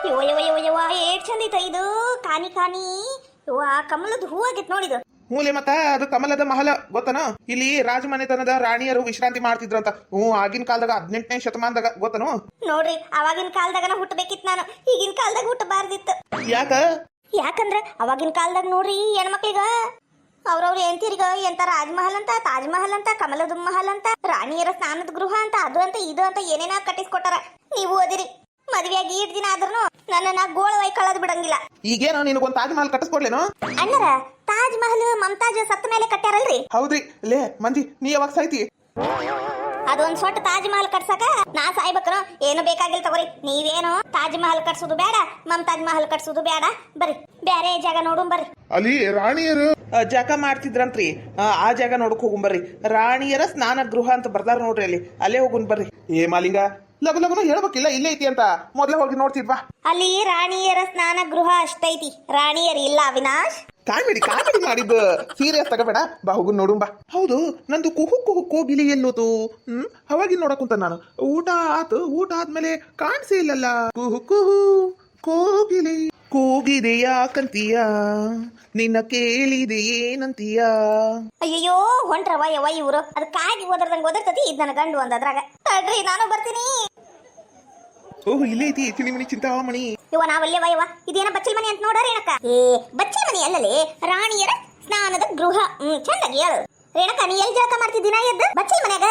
ಯವ್ವ ಯವ್ವ ಯವ್ವ ಯವ್ವ ಏಟ್ ಚಂದ ಐತ ಇದು ಕಾನಿ ಕಾನಿ. ಯವ್ವ ಕಮಲದ ಹೂ ಆಗೈತ್ ನೋಡಿದು. ಮೂಲೆ ಮತ್ತ ಅದು ಕಮಲದ ಮಹಲ ಗೊತ್ತನ. ಇಲ್ಲಿ ರಾಜಮನೆತನದ ರಾಣಿಯರು ವಿಶ್ರಾಂತಿ ಮಾಡ್ತಿದ್ರಂತ. ಆಗಿನ ಕಾಲದಾಗ 18ನೇ ಶತಮಾನದಾಗ ಗೊತ್ತನು. ನೋಡ್ರಿ ಅವಾಗಿನ ಕಾಲದಾಗನ ಹುಟ್ಟಬೇಕಿತ್ತು ನಾನು, ಈಗಿನ ಕಾಲದಾಗ ಹುಟ್ಟಬಾರ್ದಿತ್ತು. ಯಾಕ? ಯಾಕಂದ್ರ ಅವಾಗಿನ ಕಾಲದಾಗ ನೋಡ್ರಿ ಹೆಣ್ಮಕ್ಳಿಗ ಅವ್ರವ್ರ ಹೆಂಡತಿರಿಗ ಎಂತ ರಾಜಮಹಲ್ ಅಂತ, ತಾಜ್ ಮಹಲ್ ಅಂತ, ಕಮಲದ ಮಹಲ್ ಅಂತ, ರಾಣಿಯರ ಸ್ನಾನದ ಗೃಹ ಅಂತ, ಅದು ಅಂತ ಇದು ಅಂತ ಏನೇನ ಕಟ್ಟಿಸ್ಕೊಟ್ಟಾರ. ನೀವು ಓದಿರಿ, ಮದ್ವೆಯಾಗಿ 2 ದಿನ ಆದ್ರೂ ನನ್ನ ಗೋಳ ಕಳದ್ ಬಿಡಂಗಿಲ್ಲ. ಈಗೇನು ನಿನಗೊಂದು ತಾಜ್ ಮಹಲ್ ಕಟ್ಟಿಸ್ಕೊಡ್ಲೇನು? ಅಣ್ಣರ ತಾಜ್ ಮಹಲ್ ಮಮತಾಜ್ ಸತ್ತ ಮೇಲೆ ಕಟ್ಟ್ಯಾರಲ್ರಿ. ಹೌದ್ರಿ. ಲೇ ಮಂದಿ, ನೀ ಯಾವಾಗ ಸಾಯ್ತಿ? ಅದೊಂದ್ ಸೊಟ್ಟ ತಾಜ್ ಮಹಲ್ ಕಟ್ಸಕ ನಾ ಸಾಯ್ಬೇಕ್ರು? ಏನು ಬೇಕಾಗಿಲ್ಲ ತಗೋರಿ. ನೀವೇನು ತಾಜ್ ಮಹಲ್ ಕಟ್ಸೋದು ಬೇಡ, ಮಮತಾಜ್ ಮಹಲ್ ಕಟ್ಸೋದು ಬೇಡ. ಬರ್ರಿ ಬ್ಯಾರೆ ಜಾಗ ನೋಡು ಬರ್ರಿ. ಅಲ್ಲಿ ರಾಣಿಯರು ಜಾಗ ಮಾಡ್ತಿದ್ರಂತ್ರಿ. ಆ ಜಾಗ ನೋಡಕ್ ಹೋಗುನ್ ಬರ್ರಿ. ರಾಣಿಯರ ಸ್ನಾನ ಗೃಹ ಅಂತ ಬರ್ದಾರ ನೋಡ್ರಿ, ಅಲ್ಲೇ ಹೋಗುನ್ ಬರ್ರಿ. ಏ ಮಾಲಿಂಗ, ಲಗು ಲಗುನ ಹೇಳ್ಬೇಕಿಲ್ಲ ಇಲ್ಲೇ ಐತಿ ಅಂತ. ಮೊದ್ಲೇ ಹೋಗಿ ನೋಡ್ತಿದ್ವಾ. ಅಲ್ಲಿ ರಾಣಿಯರ ಸ್ನಾನ ಗೃಹ ಅಷ್ಟೈತಿ, ರಾಣಿಯರ್ ಇಲ್ಲ ಅವಿನಾಶ್. ಕಾಮಿಡಿ ಮಾಡಿದ್ದು ಸೀರಿಯಸ್ ತಗೋಬೇಡ. ಬಾ ಹೋಗುನ್ ನೋಡುನ್ ಬಾ. ಹೌದು, ನಂದು ಕುಹು ಕುಹು ಕೋಗಿಲಿ ಎಲ್ಲೋತು? ಅವಾಗಿ ನೋಡಕ್ ಕುಂತ ನಾನು. ಊಟ ಆದ್ಮೇಲೆ ಕಾಣಿಸೇ ಇಲ್ಲಲ್ಲ. ಕುಹು ಕುಹು ಕೋಗಿಲಿ ಕೂಗಿದೆಯಾ ಕಂತೀಯ, ನಿನ್ನ ಕೇಳಿದೆ ಏನಂತೀಯ. ಅಯ್ಯಯ್ಯೋ ಹೊಂಟ್ರವ ಯವ ಇವ್ರು. ಅದಕ್ಕಾಗಿ ಓದರ್ದಂಗ್ ಇದ್ ನನ್ನ ಗಂಡು ಅಂದ್ರಾಗ. ತಡ್ರಿ ನಾನು ಬರ್ತೀನಿ. ಓಹ್ ಇಲ್ಲೇ ಐತಿ ಚಿನಿಮಣಿ ಚಿಂತಾಮಣಿ. ಇವ ನಾವಲ್ಲೇ ವಯವ ಇದೇನ ಬಚ್ಚಲ್ ಮನಿ ಅಂತ ನೋಡ್ರಿ ಏನಕ್ಕ. ಬಚ್ಚಲ್ ಮನಿ ಅಲ್ಲಲೇ, ರಾಣಿಯರ ಸ್ನಾನದ ಗೃಹ. ಚಂದಾಗಿ ಹೇಳು ರೇಣಕ. ನೀ ಎಲ್ಲಿ ಜಳಕ ಮಾಡ್ತಿದ್ದೀನ ಎದ್ದು? ಬಚ್ಚಲ್ ಮನ್ಯಾಗ.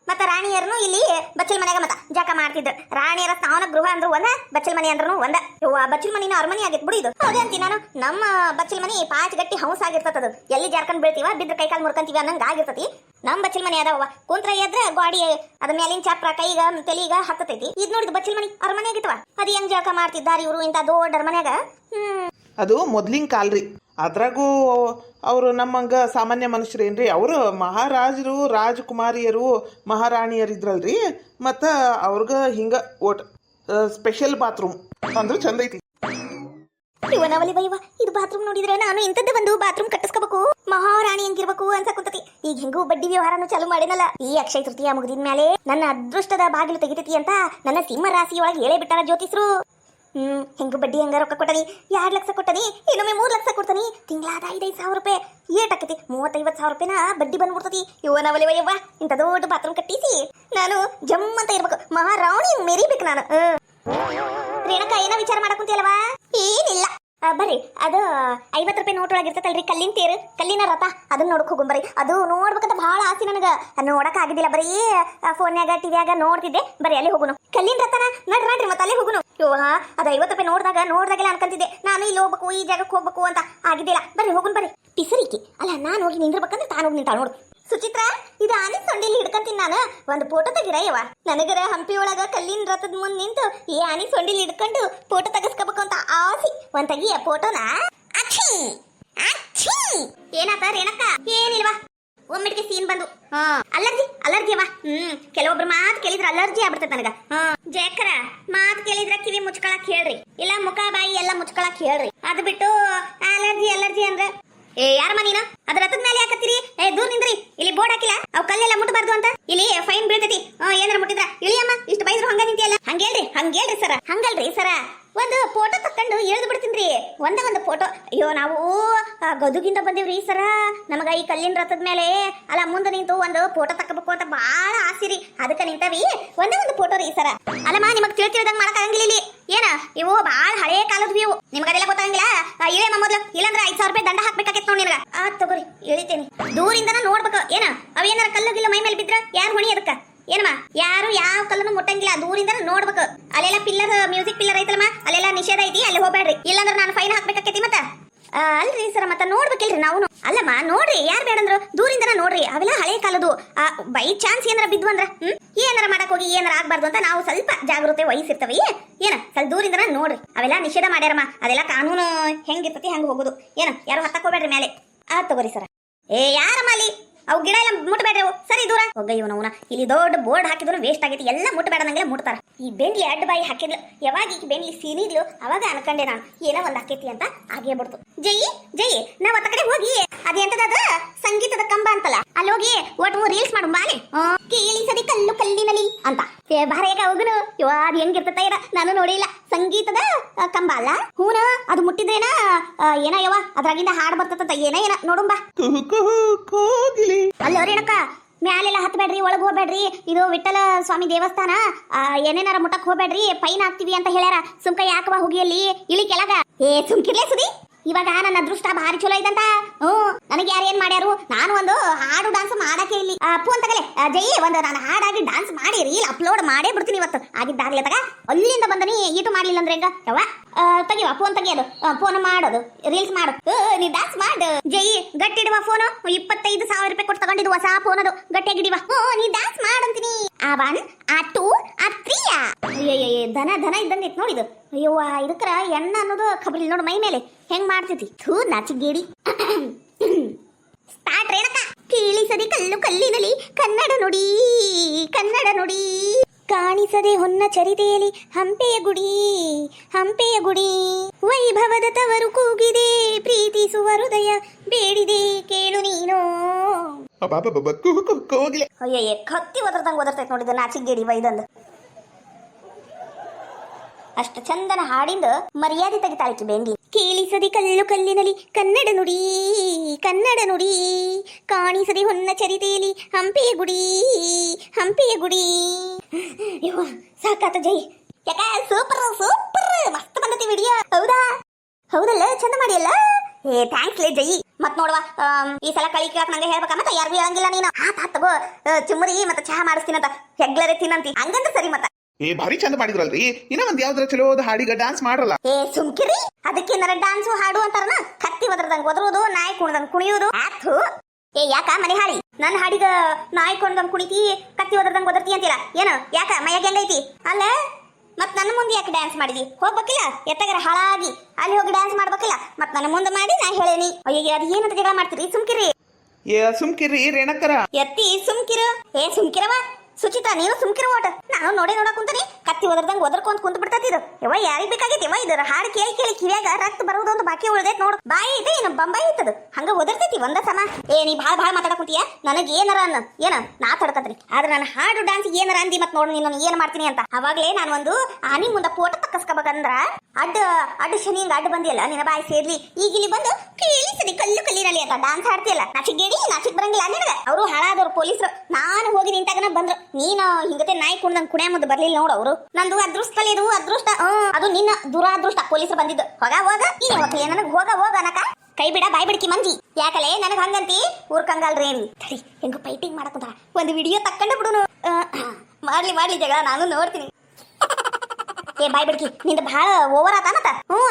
ಮತ್ತ ರಾಣಿಯರ್ನು ಇಲ್ಲಿ ಬಚ್ಚಲ್ ಮನ್ಯಾಗ ಮತ್ತ ಜಳಕ ಮಾಡ್ತಿದ್ರು. ರಾಣಿಯರ ಸ್ನಾನ ಗೃಹ ಅಂದ್ರು ಒಂದ, ಬಚ್ಚಲ್ ಮನಿ ಅಂದ್ರೂ ಒಂದ. ಇವ ಬಚ್ಚಲ್ ಮನಿನ ಅರಮನಿ ಆಗಿತ್ ಬಿಡು ಇದು. ಅದೇ ಅಂತೀನಿ ನಾನು. ನಮ್ಮ ಬಚ್ಚಲ್ ಮನಿ ಪಾಚ್ ಗಟ್ಟಿ ಹೌಸ್ ಆಗಿರ್ತದ. ಎಲ್ಲಿ ಜಾರ್ಕೊಂಡ್ ಬೀಳ್ತೀವ, ಬಿದ್ರ ಕೈಕಾಲ್ ಮುರ್ಕಂತೀವಿ ಅನ್ನಂಗ ಆಗಿರ್ತತಿ. ನಮ್ ಬಚ್ಚಲ್ ಮನಿ ಅದಾವ ಕುಂತ್ರ ಎದ್ರ ಗಾಡಿ ಅದ ಮೇಲಿನ ಚಾಪ್ರ ಕೈಗ ತೆಲಿಗ ಹತ್ತತೈತಿ. ಇದ್ ನೋಡಿದ್ ಬಚ್ಚಲ್ ಮನಿ ಅರಮನೆ ಆಗಿತ್ವ. ಅದ್ ಹೆಂಗ್ ಜಳಕ ಮಾಡ್ತಿದ್ದಾರೆ ಇವ್ರು ಇಂತ ದೊಡ್ಡ ಅರಮನ್ಯಾಗ? ಅದು ಮೊದ್ಲಿನ ಕಾಲ್ರಿ. ಅದ್ರಾಗೂ ಅವರು ನಮ್ಮಂಗ ಸಾಮಾನ್ಯ ಮನುಷ್ಯರೇನ್ರಿ. ಅವರು ಮಹಾರಾಜರು, ರಾಜಕುಮಾರಿಯರು, ಮಹಾರಾಣಿಯರಿದ್ರಲ್ರಿ. ಮತ್ತ ಅವ್ರಗ ಹಿಂಗ ಓಟ್ ಸ್ಪೆಷಲ್ ಬಾತ್ರೂಮ್ ಅಂದ್ರೆ ಚಂದ ಐತಿ. ಇವನವಲಿ ಬೈವ ಇದು ಬಾತ್ರೂಮ್ ನೋಡಿದ್ರೆ ನಾನು ಇಂಥದ್ದೇ ಒಂದು ಬಾತ್ರೂಮ್ ಕಟ್ಟಿಸ್ಕೋಬೇಕು, ಮಹಾರಾಣಿ ಹಂಗಿರ್ಬೇಕು ಅಂತ ಕುಂತತಿ. ಈಗ ಹೆಂಗೂ ಬಡ್ಡಿ ವ್ಯವಹಾರನು ಚಾಲು ಮಾಡಿನಲ್ಲ. ಈ ಅಕ್ಷಯ ತೃತೀಯ ಮುಗಿದಿದ ಮೇಲೆ ನನ್ನ ಅದೃಷ್ಟದ ಬಾಗಿಲು ತೆಗಿತೈತಿ ಅಂತ ನನ್ನ ಸಿಂಹ ರಾಶಿಯೊಳಗೆ ಹೇಳೇ ಬಿಟ್ಟಾರ ಜ್ಯೋತಿಷ್ರು. ಹೆಂಗು ಬಡ್ಡಿ ಹಂಗ ರೊಕ್ಕ ಕೊಟ್ಟನಿ, 2 ಲಕ್ಷ ಕೊಟ್ಟನಿ, ಇನ್ನೊಮ್ಮೆ 3 ಲಕ್ಷ ಕೊಡ್ತಾನಿ. ತಿಂಗಳಾದ 5,000 ರೂಪಾಯಿ ಏಟಾಕತಿ. 30,000-50,000 ರೂಪಾಯಿನ ಬಡ್ಡಿ ಬಂದ್ಬಿಡ್ತತಿ. ಇವನವಲಿ ವಯ್ಯವ್ವ ಇಂಥ ದೊಡ್ಡ ಬಾತ್ರೂಮ್ ಕಟ್ಟಿಸಿ ನಾನು ಜಮ್ ಅಂತ ಇರ್ಬೇಕು, ಮಹಾರಾಣಿ ಮೆರಿಬೇಕು ನಾನು. ರೇಣಕ ಏನೋ ವಿಚಾರ ಮಾಡಕುಂತಿಯಲ್ವಾ? ಏನಿಲ್ಲ ಬರ್ರಿ. ಅದು 50 ರೂಪಾಯಿ ನೋಟ್ ಒಳಗಿರ್ತೈತಲ್ರಿ ಕಲ್ಲಿನ ತೇರು, ಕಲ್ಲಿನ ರಥ, ಅದನ್ನ ನೋಡಕ್ ಹೋಗುಂಬರ್ರಿ. ಅದು ನೋಡ್ಬೇಕಂತ ಬಹಳ ಆಸೆ ನನಗ. ನೋಡಕ್ ಆಗಿದ್ದಿಲ್ಲ, ಬರೀ ಫೋನ್ಯಾಗ ಟಿವಿಯಾಗ ನೋಡ್ತಿದ್ದೆ. ಬರೀ ಅಲ್ಲಿ ಹೋಗುನು ಕಲ್ಲಿನ ರಥನ ನಡ್ರಿ ಮತ್ತೆ ಅಲ್ಲಿ ಹೋಗುನು. ಅದು 50 ರೂಪಾಯಿ ನೋಡ್ದಾಗೆಲ್ಲ ಅನ್ಕಂತಿದ್ದೆ ನಾನು ಇಲ್ಲಿ ಹೋಗ್ಬೇಕು, ಈ ಜಾಗಕ್ಕೆ ಹೋಗ್ಬೇಕು ಅಂತ. ಆಗಿದ್ದಿಲ್ಲ. ಬರ್ರಿ ಹೋಗುನ್ ಬರ್ರಿ. ಪಿಸರಿಕೆ ಅಲ್ಲ, ನಾನು ಹೋಗಿ ನಿಂದಿರ್ಬೇಕಂದ್ರೆ ತಾನು ಹೋಗಿ ನಿಂತಾಳ ನೋಡು. ಸುಚಿತ್ರಾ, ಇದು ಆನೆ ಸೊಂಡಿಲಿ ಹಿಡ್ಕಂತೀನಿ ನಾನು. ಒಂದು ಫೋಟೋ ತೆಗಿರಯ್ಯವ. ನನಗರ ಹಂಪಿ ಒಳಗ ಕಲ್ಲಿನ ರಥದ ಮುಂದೆ ನಿಂತು ಈ ಆನೆ ಸೊಂಡಿಲಿ ಹಿಡ್ಕೊಂಡು ಫೋಟೋ ತೆಗಿಸ್ಕೋಬೇಕು ಅಂತ ಆಸೆ. ಒಂದ್ ತೆಗಿಯ ಫೋಟೋನ. ಏನಾತ ರೇಣಕ್ಕ? ಏನಿಲ್ವಾ, ಒಮ್ಮಿಟ್ಗೆ ಸೀನ್ ಬಂದು ಅಲರ್ಜಿ ಅವ. ಕೆಲವೊಬ್ರು ಮಾತು ಕೇಳಿದ್ರ ಅಲರ್ಜಿ ಆಗ್ಬಿಡ್ತೈತೆ ನನಗ. ಜಯಕರ ಮಾತು ಕೇಳಿದ್ರ ಕಿವಿ ಮುಚ್ಕೊಳಕ್ ಹೇಳ್ರಿ, ಇಲ್ಲ ಮುಖ ಬಾಯಿ ಎಲ್ಲ ಮುಚ್ಕೊಳಕ್ ಹೇಳ್ರಿ. ಅದು ಬಿಟ್ಟು ಅಲರ್ಜಿ ಅಂದ್ರೆ ಯಾರಮ್ಮ ನೀನು? ಅದ್ರ ರಥದ ಮೇಲೆ ಯಾಕತ್ತೀರಿ? ದೂರ ನಿಂದ್ರಿ. ಇಲ್ಲಿ ಬೋರ್ಡ್ ಹಾಕಿಲ್ಲ, ಅವ್ ಕಲ್ಲೆಲ್ಲ ಮುಟ್ಟಬಾರ್ದು ಅಂತ. ಇಲ್ಲಿ ಫೈನ್ ಬೀಳ್ತೈತಿ. ಏನಾರ ಮುಟ್ಟಿದ್ರ ಇಳಿಯಮ್ಮ. ಇಷ್ಟು ಬೈದ್ರು ಹಂಗ ನಿಂತಿಯಲ್ಲ. ಹಂಗೇಳ್ರಿ ಸರ. ಹಂಗಲ್ರಿ ಸರ, ಒಂದು ಫೋಟೋ ತಕ್ಕೊಂಡು ಇಳಿದು ಬಿಡ್ತೀನ್ರಿ. ಒಂದೇ ಒಂದು ಫೋಟೋ. ಅಯ್ಯೋ ನಾವು ಗದುಗಿಂದ ಬಂದಿವ್ರಿ ಸರ. ನಮಗ ಈ ಕಲ್ಲಿನ ರಥದ ಮೇಲೆ ಅಲ್ಲ ಮುಂದೆ ನಿಂತು ಒಂದು ಫೋಟೋ ತಕ್ಕಬೇಕು ಅಂತ ಬಹಳ ಆಸೆ ರೀ. ಅದಕ್ಕೆ ನಿಂತವಿ. ಒಂದೇ ಒಂದು ಫೋಟೋ ರೀ ಸರ. ಅಲ್ಲಮ್ಮ ನಿಮಗ್ ತಿಳಿದಂಗ್ ಮಾಡಕ್ ಆಗಂಗಿಲ್ಲ ಇಲ್ಲಿ. ಏನ ಇವು ಬಹಳ ಹಳೇ ಕಾಲದ್ವಿ ಇವು. ನಿಮ್ಗದೆಲ್ಲ ಗೊತ್ತಾಗಂಗಿಲ್ಲ. ಇಳಿಯಮ್ಮ ಮೊದ್ಲು, ಇಲ್ಲಂದ್ರ 5,000 ರೂಪಾಯಿ ದಂಡ ಹಾಕ್ಬೇಕಾಗಿತ್ತು ನೋಡಿ ನಿನಗ. ತಗೋರಿ ಇಳಿತೇನಿ. ದೂರಿಂದನ ನೋಡ್ಬೇಕು. ಏನ ಅವೇನಾರ ಕಲ್ಲು ಗಿಲ್ಲು ಮೈ ಮೇಲೆ ಬಿದ್ರ ಯಾರು ಹೊಣಿ ಅದಕ್ಕ? ಏನಮ್ಮ, ಯಾರು ಯಾವ ಕಲ್ಲನ್ನು ಮುಟ್ಟಂಗಿಲ್ಲ, ದೂರಿಂದ ನೋಡ್ಬೇಕು. ಅಲ್ಲೆಲ್ಲ ಪಿಲ್ಲರ್, ಮ್ಯೂಸಿಕ್ ಪಿಲ್ಲರ್ ಐತಲ್ಲಮ್ಮ, ಅಲ್ಲೆಲ್ಲ ನಿಷೇಧ ಐತಿ, ಅಲ್ಲಿ ಹೋಗ್ಬೇಡ್ರಿ. ಇಲ್ಲಾಂದ್ರೆ ನಾನು ಫೈನ್ ಹಾಕ್ಬೇಕಾಕೈತಿ. ಮತ್ತ ಅಲ್ರಿ ಸರ, ಮತ್ತ ನೋಡ್ಬೇಕಿಲ್ರಿ ನಾವು. ಅಲ್ಲಮ್ಮ ನೋಡ್ರಿ, ಯಾರು ಬೇಡಂದ್ರು ದೂರಿಂದನ ನೋಡ್ರಿ. ಅವೆಲ್ಲ ಹಳೆ ಕಾಲದು. ಬೈ ಚಾನ್ಸ್ ಏನಾರ ಬಿದ್ವು ಅಂದ್ರ ಏನಾರ ಮಾಡಕ್ ಹೋಗಿ ಏನಾರ ಆಗ್ಬಾರ್ದು ಅಂತ ನಾವು ಸ್ವಲ್ಪ ಜಾಗೃತಿ ವಹಿಸಿರ್ತವಿ. ಏನ ಸ್ವಲ್ಪ ದೂರಿಂದನ ನೋಡ್ರಿ. ಅವೆಲ್ಲ ನಿಷೇಧ ಮಾಡ್ಯಾರಮ್ಮ. ಅದೆಲ್ಲ ಕಾನೂನು ಹೆಂಗಿರ್ತತಿ ಹಂಗ ಹೋಗುದು. ಏನ ಯಾರು ಹತ್ತಕ್ ಹೋಗ್ಬೇಡ್ರಿ ಮೇಲೆ. ತಗೋರಿ ಸರ. ಯಾರಮ್ಮ ಅಲ್ಲಿ ಅವು ಗಿಡ ಎಲ್ಲ ಮುಟ್ಟಬೇಡ್ರಿ. ಸರಿ ದೂರ ಹೋಗ. ಇವನವನ ಇಲ್ಲಿ ದೊಡ್ಡ ಬೋರ್ಡ್ ಹಾಕಿದ್ರು ವೇಸ್ಟ್ ಆಗೈತಿ. ಎಲ್ಲ ಮುಟ್ಟಬೇಡಂಗೆಲ್ಲ ಮುಟ್ತಾರ. ಈ ಬೆಂಡ್ಲಿ 2 ಬಾಯಿ ಹಾಕಿದ್ಲು. ಯಾವಾಗ ಈ ಬೆಂಡ್ಲಿ ಸೀನಿದ್ಲು ಅವಾಗ ಅನ್ಕಂಡೆ ನಾನು ಏನೋ ಒಂದ್ ಹಾಕೈತಿ ಅಂತ ಆಗೇ ಬಿಡ್ತು. ಜೈ ನಾವ್ ಅತ್ತ ಕಡೆ ಹೋಗಿ ಅದೆಂತದ ಸಂಗೀತದ ಕಂಬ ಅಂತಲ್ಲ ಅಲ್ಲಿ ಹೋಗಿ ಒಟ್ಟು ರೀಲ್ಸ್ ಮಾಡು ಬಾಲೆ ಕೇಳಿಸದೆ ಕಲ್ಲು ಕಲ್ಲಿನಲ್ಲಿ ಅಂತ ಬಾರೇಗ ಹೋಗುನು ಇವ ಅದ್ ಹೆಂಗಿರ್ತತ ಇರ ನಾನು ನೋಡಿಲ್ಲ ಸಂಗೀತದ ಕಂಬ ಅಲ್ಲ ಹೂನ ಅದು ಮುಟ್ಟಿದ್ರೇನ ಏನ ಯವ ಅದ್ರಾಗಿಂದ ಹಾಡ್ ಬರ್ತದ ಏನ ಏನ ನೋಡುಂಬಾ ಕುಹು ಕುಹು ಕೋಗಿಲೆ. ಅಲ್ಲ ರೇಣಕ್ಕ ಮ್ಯಾಲೆಲ್ಲ ಹತ್ಬೇಡ್ರಿ ಒಳಗ್ ಹೋಗ್ಬೇಡ್ರಿ ಇದು ವಿಠಲ ಸ್ವಾಮಿ ದೇವಸ್ಥಾನ ಏನೇನಾರ ಮುಟ್ಟಕ್ ಹೋಗ್ಬೇಡ್ರಿ ಫೈನ್ ಹಾಕ್ತಿವಿ ಅಂತ ಹೇಳ್ಯಾರ ಸುಮ್ಕ ಯಾಕವ ಹೋಗಿ ಅಲ್ಲಿ ಇಳಿ ಕೆಳಗ ಸುಮ್ಕಿರ್ಲೇ ಸುದಿ ಇವಾಗ ನನ್ನ ಅದೃಷ್ಟ ಭಾರಿ ಚಲೋ ಐತಂತ ನನಗೆ ಯಾರು ಏನ್ ಮಾಡ್ಯಾರು ನಾನು ಒಂದು ಹಾಡು ಡಾನ್ಸ್ ಮಾಡಕ್ಕೆ ಇಲ್ಲಿ ಫೋನ್ ತಗಲೆ ಜೈ ಒಂದು ನಾನು ಹಾಡಾಗಿ ಡಾನ್ಸ್ ಮಾಡಿ ರೀಲ್ ಅಪ್ಲೋಡ್ ಮಾಡೇ ಬಿಡ್ತೀನಿ ಇವತ್ತು ಆಗಿದ್ದಾಗ್ಲೇ ತಗ ಅಲ್ಲಿಂದ ಬಂದನಿ ಈಟು ಮಾಡ್ಲಿಲ್ಲ ಅಂದ್ರೆ ಹೆಂಗ ಯವ್ವ ತೆಗಿವ ಫೋನ್ ತೆಗಿಯೋದು ಫೋನ್ ಮಾಡೋದು ರೀಲ್ಸ್ ಮಾಡು ನೀ ಡಾನ್ಸ್ ಮಾಡು ಜೈ ಗಟ್ಟಿಡುವ ಫೋನು 25,000 ರೂಪಾಯಿ ಕೊಟ್ಟು ತಗೊಂಡಿದ್ದು ಹೊಸ ಫೋನ್ ಅದು ಗಟ್ಟಿಯಾಗಿಡಿವ ನೀ ಡಾನ್ಸ್ ಮಾಡಂತೀನಿ ಆ 1 ಆ 2 ಆ 3 ದನ ಇದ್ದಂಗೆ ಇತ್ತು ನೋಡಿದು ಅಯ್ಯವ್ವ ಇದಕ್ಕರ ಎಣ್ಣ ಅನ್ನೋದು ಖಬರಿ ನೋಡು ಮೈ ಮೇಲೆ ಹೆಂಗ್ ಮಾಡ್ತೈತಿ ಥೂ ನಾಚಿಗೇಡಿ ಸ್ಟಾರ್ಟ್ ರೇಣಕ ಕೇಳಿಸದೆ ಕಲ್ಲು ಕಲ್ಲಿನಲ್ಲಿ ಕನ್ನಡ ನುಡಿ ಕಾಣಿಸದೆ ಹೊನ್ನ ಚರಿತೆಯಲ್ಲಿ ಹಂಪೆಯ ಗುಡಿ ವೈಭವದ ತವರು ಕೂಗಿದೆ ಪ್ರೀತಿಸುವ ಹೃದಯ ಬೇಡಿದೆ ಕೇಳು ನೀನು ಅಬ್ಬಬ್ಬಬ್ಬ ಕುಹು ಕುಹು ಕೋಗಿಲೆ. ಅಯ್ಯಯ್ಯ ಕತ್ತಿ ಒದರ್ತೈತೆ ನೋಡಿದ ನಾಚಿಗೇಡಿ ವೈದಂದು ಅಷ್ಟು ಚಂದನ ಹಾಡಿಂದ ಮರ್ಯಾದೆ ತೆಗಿತಾಳಿಕೆ ಬೇಂದಿ ಕೇಳಿಸದೆ ಕಲ್ಲು ಕಲ್ಲಿನಲ್ಲಿ ಕನ್ನಡ ನುಡಿ ಕಾಣಿಸದೆ ಹೊನ್ನ ಚರಿತೆಯಲ್ಲಿ ಹಂಪೆಯ ಗುಡಿ ಇವ ಸಾಕಾತ ಜೈ ಯಾಕ ಸೂಪರ್ ಮಸ್ತ್ ಬಂದತಿ ವಿಡಿಯೋ ಹೌದಲ್ಲ ಚಂದ ಮಾಡಿಯಲ್ಲ ಥ್ಯಾಂಕ್ಸ್ ಲೇ ಜೈ ಮತ್ ನೋಡುವ ಈ ಸಲ ಕಳಿ ಕೇಳಕ್ ನಂಗೆ ಹೇಳ್ಬೇಕ ಮತ್ತೆ ಯಾರಿಗೂ ಹೇಳಂಗಿಲ್ಲ ನೀನು ತಗೋ ಚುಮ್ಮರಿ ಮತ್ತೆ ಚಹಾ ಮಾಡಿಸ್ತೀನಂತ ಹೆಗ್ಲರೆ ತಿನ್ನಂತಿ ಹಂಗಂತ ಸರಿ ಮತ್ತ ಭಾರಿ ಚಂದ ಮಾಡಿದ್ರಲ್ರಿ ಇನ್ನ ಒಂದ್ ಯಾವ್ದಾರ ಚಲೋ ಹಾಡಿಗ ಡಾನ್ಸ್ ಮಾಡ್ರಲ್ಲ ಸುಮ್ಕಿರಿ ಅದಕ್ಕೇನಾರ ಡಾನ್ಸು ಹಾಡು ಅಂತಾರನ ಕತ್ತಿ ಒದರ್ದಂಗ್ ಒದರುದು ನಾಯಿ ಕುಣ್ದಂಗ್ ಕುಣಿಯುವುದು ಆತು ಯಾಕ ಮನೆ ಹಾಳಿ ನನ್ನ ಹಾಡಿಗ ನಾಯಿ ಕುಣ್ದಂಗ್ ಕುಣಿತಿ ಕತ್ತಿ ಒದರ್ದಂಗ್ ಒದರ್ತಿ ಅಂತೀರ ಏನು ಯಾಕ ಮೈಯಾಗ ಹೆಂಗೈತಿ ಅಲ್ಲ ಮತ್ ನನ್ನ ಮುಂದೆ ಯಾಕೆ ಡ್ಯಾನ್ಸ್ ಮಾಡಿದಿ ಹೋಗ್ಬೇಕಿಲ್ಲ ಎತ್ತಗರ ಹಾಳಾಗಿ ಅಲ್ಲಿ ಹೋಗಿ ಡ್ಯಾನ್ಸ್ ಮಾಡ್ಬೇಕಿಲ್ಲ ಮತ್ ನನ್ನ ಮುಂದೆ ಮಾಡಿ ನಾ ಹೇಳೇನಿ ಅಯ್ಯ ಅದ್ ಏನಂತ ಜಗಳ ಮಾಡ್ತೀರಿ ಸುಮ್ಕಿರಿ ಸುಮ್ಕಿರಿ ರೇಣಕ್ಕರ ಎತ್ತಿ ಸುಮ್ಕಿರು ಸುಮ್ಕಿರವ ಸುಚಿತಾ ನೀನು ಸುಮ್ಕಿರ ಓಟ ನಾನು ನೋಡಕ್ ಕುಂತೀನಿ ಕತ್ತಿ ಒದರ್ದಂಗ್ ಒದರ್ಕೊಂತ ಕುಂತ ಬಿಡ್ತೈತಿ ಇದು ಯವ್ವ ಯಾರಿಗ್ ಬೇಕಾಗೈತಿ ಯವ್ವ ಇದರ ಹಾಡು ಕೇಳಿ ಕಿವ್ಯಾಗ ರಕ್ತ ಬರುವುದು ಒಂದು ಬಾಕಿ ಉಳ್ದೈತ್ ನೋಡು ಬಾಯಿ ಇದೆ ಏನು ಬಂಬಾಯಿ ಇತ್ತದು ಹಂಗ ಒದರ್ತೈತಿ ಒಂದ ಸಮ ನೀ ಭಾಳ ಮಾತಾಡಕ್ ಕುಂತೀಯ ನನಗೆ ಏನಾರ ಅನ್ನ ಏನ ನಾ ತಡ್ಕತ್ರಿ ಆದ್ರೆ ನಾನು ಹಾಡು ಡಾನ್ಸ್ ಏನಾರ ಅಂದಿ ಮತ್ ನೋಡು ನೀನು ಏನ್ ಮಾಡ್ತೀನಿ ಅಂತ ಅವಾಗ್ಲೇ ನಾನು ಒಂದು ಆನಿ ಮುಂದ ಫೋಟೋ ತಕ್ಕಸ್ಕೋಬೇಕಂದ್ರ ಅಡ್ಡ ಶನಿ ಹಿಂಗ ಅಡ್ಡ ಬಂದಿಯಲ್ಲ ನಿನ್ನ ಬಾಯಿ ಸೇರ್ಲಿ ಈಗ ಇಲ್ಲಿ ಬಂದು ಕೇಳಿಸದಿ ಕಲ್ಲು ಕಲ್ಲಿನಲ್ಲಿ ಅಂತ ಡಾನ್ಸ್ ಹಾಡ್ತಿಯಲ್ಲ ನಾಚಿಕ್ ಬರಂಗಿಲ್ಲ ನಿನಗ ಅವರು ಹಾಳಾದವ್ರು ಪೊಲೀಸರು ನಾನು ಹೋಗಿ ನಿಂತಾಗನ ಬಂದ್ರು ನೀನು ಹಿಂಗತೆ ನಾಯಿ ಕುಣ್ದಂಗ್ ಕುಣಿಯ ಮುಂದೆ ಬರ್ಲಿಲ್ಲ ನೋಡು ಅವರು ನಂದು ಅದೃಷ್ಟ ಅದು ನಿನ್ನ ದುರಾದೃಷ್ಟ ಪೊಲೀಸರು ಬಂದಿದ್ದು ಹೋಗ ನೀನು ನನಗೆ ಹೋಗ ಅನಕ ಕೈ ಬಿಡ ಬಾಯ್ ಬಿಡ್ಕಿ ಮಂಜಿ ಯಾಕಲೆ ನನಗ್ ಹಂಗಂತಿ ಊರ್ಕಂಗಲ್ರಿ ಏನಿ ತಡಿ ಹೆಂಗ ಫೈಟಿಂಗ್ ಮಾಡಕಂತ ಒಂದು ವಿಡಿಯೋ ತಕ್ಕೊಂಡ ಬಿಡುನು ಮಾಡ್ಲಿ ಜಗಳ ನಾನು ನೋಡ್ತೀನಿ ಬಾಯ್ ಬಿಡ್ಕಿ ನಿಂದ ಬಹಳ ಓವರ್ ಆತಾನತ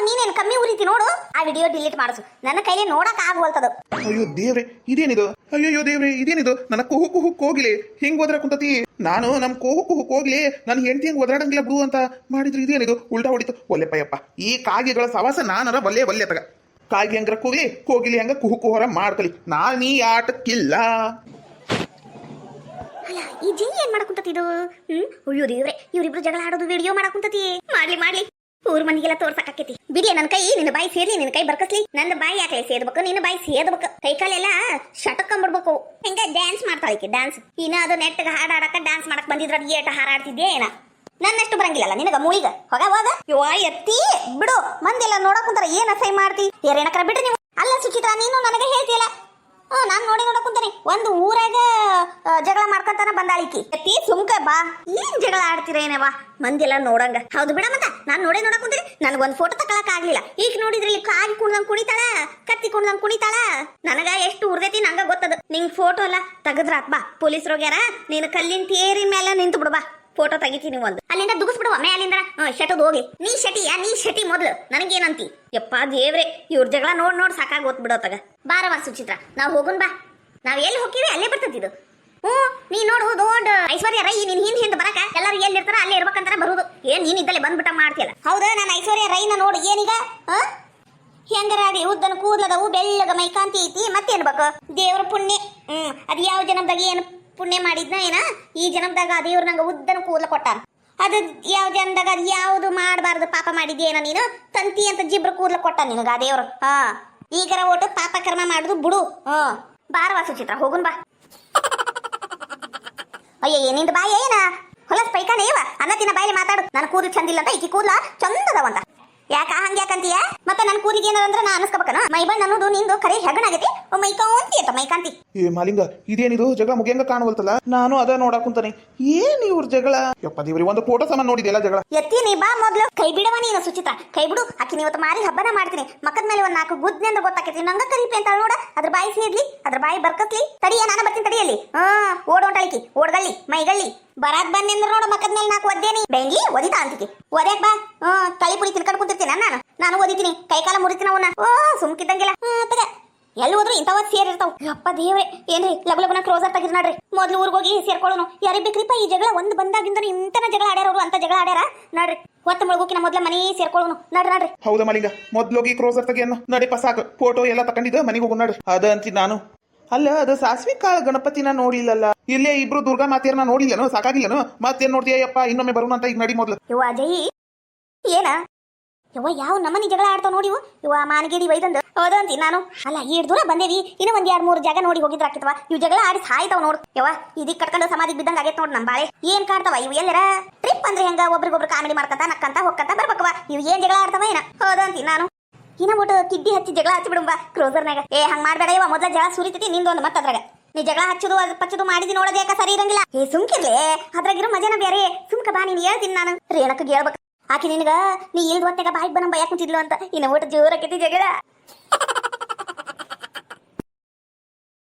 ನೀನೇನ್ ಕಮ್ಮಿ ಉರಿತಿ ನೋಡು ಆ ವಿಡಿಯೋ ಡಿಲೀಟ್ ಮಾಡಿಸು ನನ್ನ ಕೈಲಿ ನೋಡಕ್ ಆಗವಲ್ತದ ಅಯ್ಯೋ ದೇವ್ರೆ ಇದೇನಿದು ನನ್ನ ಕುಹು ಕುಹು ಕೋಗಿಲೆ ಹಿಂಗ್ ಓದ್ರ ಕುಂತತಿ ನಾನು ನಮ್ ಕುಹು ಕುಹು ಕೋಗಿಲೆ ನನ್ ಹೆಂಡತಿ ಹೆಂಗ್ ಓದಾಡಂಗಿಲ್ಲ ಬಿಡು ಅಂತ ಮಾಡಿದ್ರು ಇದೇನಿದು ಉಲ್ಟಾ ಹೊಡಿತು ಒಲ್ಲೆಪ್ಪಯ್ಯಪ್ಪ ಈ ಕಾಗಿಗಳ ಸವಾಸ ನಾನರ ಬಲ್ಲೆ ತಗ ಕಾಗಿ ಹಂಗ್ರ ಕೋಗಿಲಿ ಹಂಗ ಕುಹು ಕುಹರ ಮಾಡ್ಕಲಿ ನಾನೀ ಆಟಕ್ಕಿಲ್ಲ ಅಲ್ಲ ಈ ಜಿ ಏನ್ ಮಾಡಕುಂತತಿ ಇದು ಅಯ್ಯೋ ದೇವ್ರೆ ಇವ್ರಿಬ್ರು ಜಗಳ ಆಡೋದು ವಿಡಿಯೋ ಮಾಡಕುಂತತಿ ಮಾಡ್ಲಿ ಊರ್ ಮಂದಿಗೆಲ್ಲ ತೋರ್ಸಕತ್ತೈತಿ ಬಿಡಿ ನನ್ನ ಕೈ ನಿನ್ನ ಬಾಯಿ ಸೇರ್ಲಿ ನಿನ್ನ ಕೈ ಬರ್ಕಸ್ಲಿ ನನ್ನ ಬಾಯಿ ಯಾಕೆ ಸೇದ್ಬೇಕು ನಿನ್ನ ಬಾಯಿ ಸೇದ್ಬೇಕು ಕೈ ಕಾಲೆಲ್ಲ ಶಟಕೊಂಡ್ಬಿಡ್ಬೇಕು ಹಿಂಗ ಡ್ಯಾನ್ಸ್ ಮಾಡ್ತಾಳಿಕೆ ಡ್ಯಾನ್ಸ್ ಇನ್ನ ಅದು ನೆಟ್ಟಗ ಹಾಡಾಡಕ ಡ್ಯಾನ್ಸ್ ಮಾಡಕ್ ಬಂದಿದ್ರ ಏಟ ಹಾರಾಡ್ತಿದ್ಯಾ ಏನ ನನ್ನಷ್ಟು ಬರಂಗಿಲ್ಲಲ್ಲ ನಿನಗ ಮೂಳಿಗ ಹೋಗ ಎತ್ತಿ ಬಿಡು ಮಂದೆಲ್ಲ ನೋಡಕುಂತಾರ ಏನ್ ಅಸಹ್ಯ ಮಾಡ್ತಿ ಏನೇನಕರ ಬಿಡ್ರಿ ನೀವು ಅಲ್ಲ ಸುಚಿತಾ ನೀನು ನನಗೆ ಹೇಳ್ತಿಯಲ್ಲ ನಾನ್ ನೋಡಕ್ ಕುಂತಾನೆ ಒಂದು ಊರಾಗ ಜಗಳ ಮಾಡ್ಕೊಂತಾನ ಬಂದಾಳಿಕಿ ಎತ್ತಿ ಸುಮ್ಕ ಬಾ ಏನ್ ಜಗಳ ಆಡ್ತಿರೇನವ ಮಂದಿಲ್ಲ ನೋಡಂಗ ಹೌದು ಬಿಡ ಮತ್ತ ನಾನ್ ನೋಡಕ್ ಕುಂತೀನಿ ನನಗೊಂದ್ ಫೋಟೋ ತಕೊಳಕ್ ಆಗ್ಲಿಲ್ಲ ಈಗ ನೋಡಿದ್ರಿ ಇಲ್ಲಿ ಕಾಗಿ ಕುಣ್ದಂಗ್ ಕುಣಿತಾಳ ಕತ್ತಿ ಕುಣ್ದಂಗ್ ಕುಣಿತಾಳ ನನಗ ಎಷ್ಟು ಉರ್ದೈತಿ ನಂಗ ಗೊತ್ತದ ನಿಂಗ್ ಫೋಟೋ ಎಲ್ಲ ತೆಗದ್ರಾತ್ ಬಾ ಪೊಲೀಸರು ಹೋಗ್ಯಾರ ನೀನು ಕಲ್ಲಿನ ತೇರಿ ಮೇಲೆ ನಿಂತು ಬಿಡ್ಬಾ ಫೋಟೋ ತೆಗಿತೀನಿ ಒಂದು ಅಲ್ಲಿಂದ ದುಗಿಸ್ಬಿಡುವ ಅಲ್ಲಿಂದ ಶಟದ್ ಹೋಗಿ ನೀ ಶಟಿ ಮೊದ್ಲು ನನಗೇನಂತಿ ಯಪ್ಪ ದೇವ್ರೆ ಇವ್ರ ಜಗಳ ನೋಡ್ ಸಾಕಾಗಿ ಓದ್ ಬಿಡೋತಾಗ ಬಾರವ ಸುಚಿತ್ರ ನಾವ್ ಹೋಗುನ್ ಬಾ ನಾವ್ ಎಲ್ಲಿ ಹೋಗಿವಿ ಅಲ್ಲೇ ಬರ್ತದಿದು ನೀ ನೋಡು ದೊಡ್ಡ ಐಶ್ವರ್ಯ ರೈ ನಿನ್ ಹಿಂದ್ ಬರಕ ಎಲ್ಲರೂ ಎಲ್ಲಿರ್ತಾರ ಅಲ್ಲೇ ಇರ್ಬೇಕಂತಾರ ಬರುದು ಏನ್ ನೀನ್ ಇದ್ದಲ್ಲೇ ಬಂದ್ಬಿಟ್ಟ ಮಾಡ್ತಿಯಲ್ಲ ಹೌದಾ ನಾನು ಐಶ್ವರ್ಯ ರೈನ ನೋಡು ಏನೀಗ ಹೆಂಗರಾಡಿ ಉದ್ದನ ಕೂದಲದವು ಬೆಳ್ಳಗ ಮೈಕಾಂತಿ ಐತಿ ಮತ್ತೇನ್ಬೇಕು ದೇವ್ರ ಪುಣ್ಯ ಅದ್ ಯಾವ ಜನದಾಗ ಏನು ಪುಣ್ಯ ಮಾಡಿದ್ನ ಏನ ಈ ಜನ್ಮದಾಗ ದೇವ್ರು ನಂಗೆ ಉದ್ದನ ಕೂದಲ ಕೊಟ್ಟಾನ ಅದು ಯಾವ ಜನದಾಗ ಅದು ಯಾವುದು ಮಾಡಬಾರ್ದು ಪಾಪ ಮಾಡಿದ್ಯೇನ ನೀನು ತಂತಿ ಅಂತ ಜಿಬ್ರು ಕೂದಲ ಕೊಟ್ಟ ನಿನಗ ಆ ದೇವ್ರು ಈಗರ ಓಟು ಪಾಪ ಕರ್ಮ ಮಾಡುದು ಬಿಡು ಬಾರವಾ ಸುಚಿತ್ರ ಹೋಗುನ್ ಬಾ ಅಯ್ಯ ನಿಂದ ಬಾಯಿ ಏನ ಹೊಲಸ್ ಪೈಕಾನೆ ಇವ ಅನ್ನ ತಿನ್ನ ಬಾಯಲ್ಲಿ ಮಾತಾಡು ನನ್ನ ಕೂದಲು ಚಂದಿಲ್ಲ ಅಂತ ಈಕಿ ಕೂದಲ ಚಂದದವಂತ ಯಾಕ ಹಂಗ್ಯಾಕಂತೀಯ ಮತ್ತೆ ನನ್ನ ಕೂದಲಿಗೆ ಏನಾರ ಅಂದ್ರೆ ನಾ ಅನ್ಸ್ಕೋಬೇಕನ ಮೈ ಬಣ್ಣ ಅನ್ನೋದು ನಿಂದು ಕರೆ ಹೆಗಣಾಗೈತಿ ಮೈಕಾಂತಿ ಅಂತ ಮೈಕಾಂತಿ ಏ ಮಾಲಿಂಗ ಇದೇನಿದು ಜಗಳ ಮುಗಿಯಂಗ ಕಾಣವಲ್ತಲ್ಲ ನಾನು ಅದ ನೋಡಾಕುಂತಾನೆ ಏನ್ ಇವ್ರ ಜಗಳ ಯಪ್ಪ ದೇವ್ರಿ ಒಂದು ಫೋಟೋ ಸಮ ನೋಡಿದೆಲ್ಲ ಜಗಳ ಎತ್ತೀನಿ ಬಾ ಮೊದ್ಲು ಕೈ ಬಿಡವ ನೀನು ಸುಚಿತ್ರ ಕೈ ಬಿಡು ಆಕಿ ಇವತ್ತು ಮಾರಿ ಹಬ್ಬನ ಮಾಡ್ತೀನಿ ಮಕ್ಕದ ಮೇಲೆ ಒಂದ್ 4 ಗುದ್ನೆ ಅಂದ್ರೆ ಗೊತ್ತಾಕೈತಿ ನಂಗ ಕರೀಪಿ ಅಂತ ನೋಡ ಅದ್ರ ಬಾಯಿ ಸೇರ್ಲಿ ಅದ್ರ ಬಾಯಿ ಬರ್ಕತ್ಲಿ ತಡಿಯ ನಾನು ಬರ್ತೀನಿ ತಡಿಯಲ್ಲಿ ಓಡೋಂಟಳಿಕಿ ಓಡ್ಗಳ್ಳಿ ಮೈಗಳ್ಳಿ ಬರಾಕ್ ಬಂದಿ ಅಂದ್ರೆ ನೋಡು ಮಕ್ಕದ ಮೇಲೆ 4 ಒದ್ದೇನಿ ಬೆಂಗಿ ಒದಿತಾ ಅಂತಿಕೆ ಒದ್ಯಾಕ್ ಬಾ ತಳಿ ಪುಡಿ ತಿನ್ಕೊಂಡು ಕುಂತಿರ್ತೀನಿ ನಾನು ಒದಿತೀನಿ ಕೈ ಕಾಲ ಮುರಿತೀನಿ ಅವನ್ನ ಸುಮ್ಕಿದ್ದಂಗಿಲ್ಲ ತಗ ಎಲ್ಲಿ ಹೋದ್ರು ಇಂಥವ್ ಸೇರಿರ್ತಾವ ಅಪ್ಪ ದೇವ್ರೆ ಏನ್ರಿ ಲಗು ಲಗುನ ಕ್ರೋಸರ್ ತೆಗಿರ್ ನೋಡ್ರಿ ಮೊದ್ಲು ಊರಿಗೆ ಹೋಗಿ ಸೇರ್ಕೊಳ್ಳೋನು ಯಾರಿಗೆ ಬೇಕ್ರಿಪ್ಪ ಈ ಜಗಳ ಒಂದು ಬಂದಾಗಿಂದ ಇಂತನ ಜಗಳ ಆಡ್ಯಾರ ಅವರು ಅಂತ ಜಗಳ ಆಡ್ಯಾರ ನೋಡ್ರಿ ಹೊತ್ತ ಮುಳುಗೋಕಿನ ಮೊದ್ಲ ಮನೆ ಸೇರ್ಕೊಳ್ಳೋನು ನೋಡ್ರಿ ಹೌದಾ ಮಾಲಿಂಗ ಮೊದ್ಲೋಗಿ ಕ್ರೋಸರ್ ತೆಗಿಯನ್ನ ನಡಿಪ ಸಾಕು ಫೋಟೋ ಎಲ್ಲ ತಕೊಂಡಿದ್ದ ಮನೆಗೆ ಹೋಗು ನೋಡ್ರಿ ಅದ ಅಂತಿ ನಾನು ಅಲ್ಲ ಅದು ಸಾಸ್ವಿ ಕಾಳು ಗಣಪತಿನ ನೋಡಿಲ್ಲಲ್ಲ ಇಲ್ಲೇ ಇಬ್ರು ದುರ್ಗಾ ಮಾತೆಯರ್ನ ನೋಡಿಲ್ಲನು ಸಾಕಾಗಿಲ್ಲನು ಮತ್ತೇನ್ ನೋಡ್ತೀಯಪ್ಪ ಇನ್ನೊಮ್ಮೆ ಬರೋಣ ಅಂತ ಈಗ ನಡಿ ಮೊದ್ಲು ಇವ ಅಜಯ್ ಏನ ಯವ್ವ ಯಾವ ನಮ್ಮನಿ ಜಗಳ ಆಡ್ತಾವ ನೋಡಿವು ಇವ ಮಾನಗೇಡಿ ವೈದಂದು ಹೌದಂತಿ ನಾನು ಅಲ್ಲ ಈ ದೂರ ಬಂದೇವಿ ಇನ್ನು ಒಂದ್ 2-3 ಜಾಗ ನೋಡಿ ಹೋಗಿದ್ರಾಕಿತ್ವ ಇವ್ ಜಗಳ ಆಡಿ ಸಾಯ್ತಾವ್ ನೋಡು ಯವ್ವ ಇದಕ್ ಕಟ್ಕೊಂಡು ಸಮಾಧಿಗೆ ಬಿದ್ದಂಗ ಆಗೈತ್ ನೋಡ್ ನಮ್ ಬಾಳೆ ಏನ್ ಕಾಡ್ತಾವ ಇವ್ ಎಲ್ಲರ ಟ್ರಿಪ್ ಅಂದ್ರೆ ಹೆಂಗ ಒಬ್ರಿಗೊಬ್ರು ಕಾಮಿಡಿ ಮಾಡ್ಕಂತ ನಕ್ಕಂತ ಹೋಗ್ಕಂತ ಬರ್ಬೇಕವ ಇವ್ ಏನ್ ಜಗಳ ಆಡ್ತಾವ ಏನ ಹೌದಂತಿ ನಾನು ಇನ್ನ ಒಟ್ಟು ಕಿಡ್ಡಿ ಹಚ್ಚಿ ಜಗಳ ಹಚ್ಚಿ ಬಿಡುಂಬ ಕ್ರೋಸರ್ನಾಗ ಹಂಗ್ ಮಾಡ್ಬೇಡ ಇವ ಮೊದ್ಲ ಜಗಳ ಸುರಿತೈತಿ ನಿಂದೊಂದು ಮತ್ತ ಅದ್ರಾಗ ನೀ ಜಗಳ ಹಚ್ಚುದು ಅದು ಪಚ್ಚುದು ಮಾಡಿದಿ ನೋಡೋದು ಯಾಕ ಸರಿ ಇರಂಗಿಲ್ಲ ಸುಮ್ಕಿರ್ಲೆ ಅದ್ರಾಗಿರೋ ಮಜಾನ ಬೇರೆ ಸುಮ್ಕ ಬಾ ನೀನ್ ಹೇಳ್ತೀನಿ ನಾನು ರೇಣಕ ಹೇಳ್ಬೇಕು ಆಕಿ ನಿನಗ ನೀ ಇಲ್ದ ಹೊತ್ತಾಗ ಬಾಯಿಗೆ ಬನ ಬಯಕ್ ಕುಂತಿದ್ಲು ಅಂತ ಇನ್ನ ಒಟ್ಟು ಜೋರಾಕೈತಿ ಜಗಳ